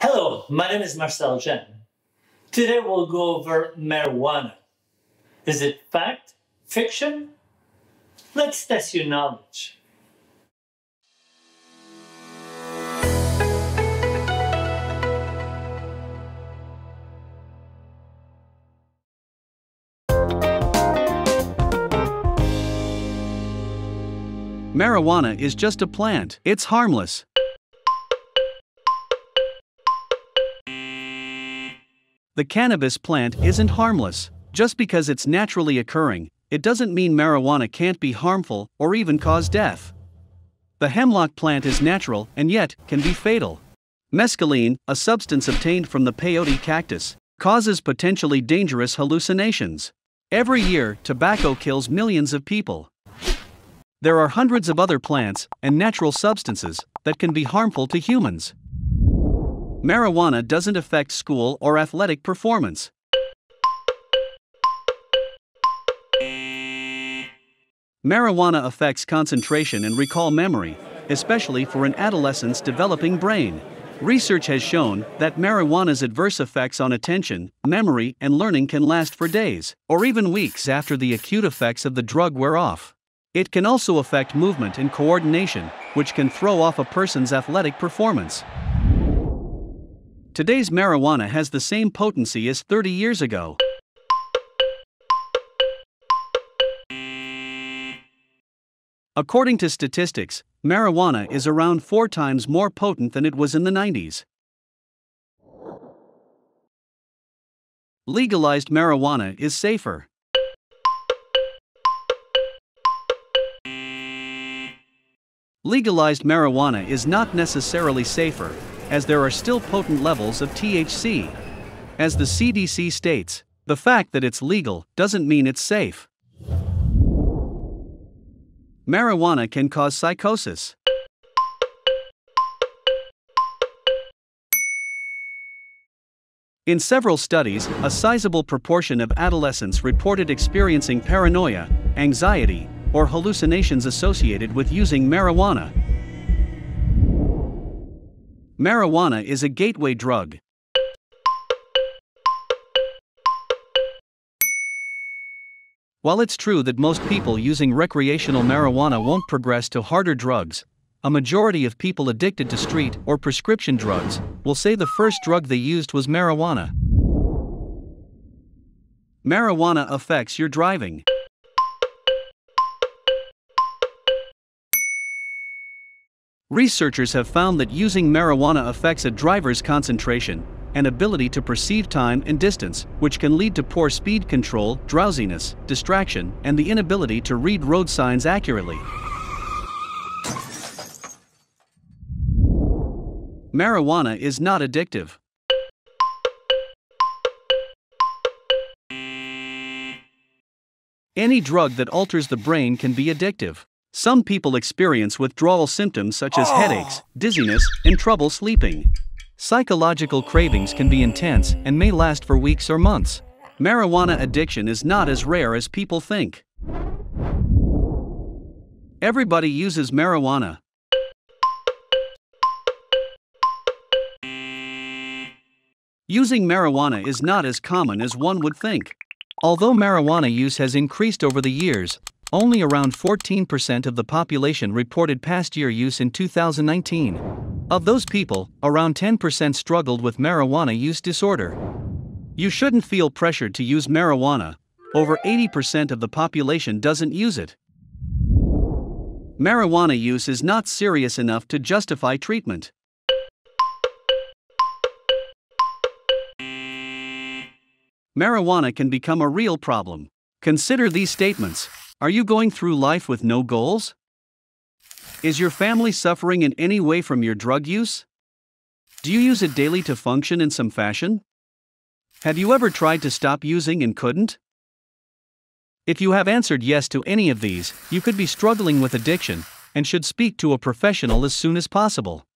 Hello, my name is Marcel Gemme. Today we'll go over marijuana. Is it fact? Fiction? Let's test your knowledge. Marijuana is just a plant. It's harmless. The cannabis plant isn't harmless. Just because it's naturally occurring, it doesn't mean marijuana can't be harmful or even cause death. The hemlock plant is natural and yet can be fatal. Mescaline, a substance obtained from the peyote cactus, causes potentially dangerous hallucinations. Every year, tobacco kills millions of people. There are hundreds of other plants and natural substances that can be harmful to humans. Marijuana doesn't affect school or athletic performance. Marijuana affects concentration and recall memory, especially for an adolescent's developing brain. Research has shown that marijuana's adverse effects on attention, memory, and learning can last for days, or even weeks after the acute effects of the drug wear off. It can also affect movement and coordination, which can throw off a person's athletic performance. Today's marijuana has the same potency as 30 years ago. According to statistics, marijuana is around 4 times more potent than it was in the 90s. Legalized marijuana is safer. Legalized marijuana is not necessarily safer, as there are still potent levels of THC. As the CDC states, the fact that it's legal doesn't mean it's safe. Marijuana can cause psychosis. In several studies, a sizable proportion of adolescents reported experiencing paranoia, anxiety, or hallucinations associated with using marijuana. Marijuana is a gateway drug. While it's true that most people using recreational marijuana won't progress to harder drugs, a majority of people addicted to street or prescription drugs will say the first drug they used was marijuana. Marijuana affects your driving. Researchers have found that using marijuana affects a driver's concentration and ability to perceive time and distance, which can lead to poor speed control, drowsiness, distraction, and the inability to read road signs accurately. Marijuana is not addictive. Any drug that alters the brain can be addictive. Some people experience withdrawal symptoms such as headaches, dizziness, and trouble sleeping. Psychological cravings can be intense and may last for weeks or months. Marijuana addiction is not as rare as people think. Everybody uses marijuana. Using marijuana is not as common as one would think. Although marijuana use has increased over the years, only around 14% of the population reported past year use in 2019. Of those people, around 10% struggled with marijuana use disorder. You shouldn't feel pressured to use marijuana. Over 80% of the population doesn't use it. Marijuana use is not serious enough to justify treatment. Marijuana can become a real problem. Consider these statements. Are you going through life with no goals? Is your family suffering in any way from your drug use? Do you use it daily to function in some fashion? Have you ever tried to stop using and couldn't? If you have answered yes to any of these, you could be struggling with addiction and should speak to a professional as soon as possible.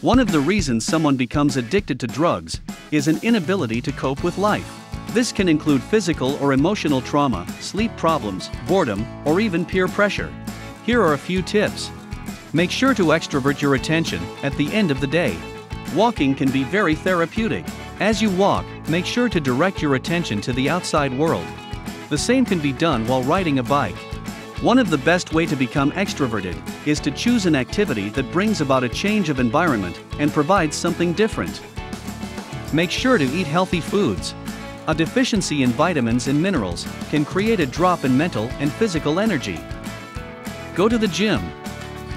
One of the reasons someone becomes addicted to drugs is an inability to cope with life. This can include physical or emotional trauma, sleep problems, boredom, or even peer pressure. Here are a few tips. Make sure to extrovert your attention at the end of the day. Walking can be very therapeutic. As you walk, make sure to direct your attention to the outside world. The same can be done while riding a bike. One of the best ways to become extroverted is to choose an activity that brings about a change of environment and provides something different. Make sure to eat healthy foods. A deficiency in vitamins and minerals can create a drop in mental and physical energy. Go to the gym.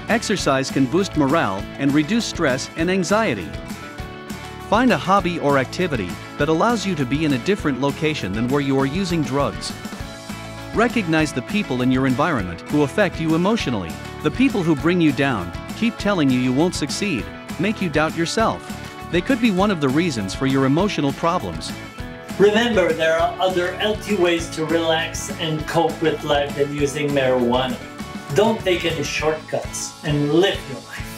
Exercise can boost morale and reduce stress and anxiety. Find a hobby or activity that allows you to be in a different location than where you are using drugs. Recognize the people in your environment who affect you emotionally. The people who bring you down, keep telling you won't succeed, make you doubt yourself. They could be one of the reasons for your emotional problems. Remember, there are other healthy ways to relax and cope with life than using marijuana. Don't take any shortcuts and live your life.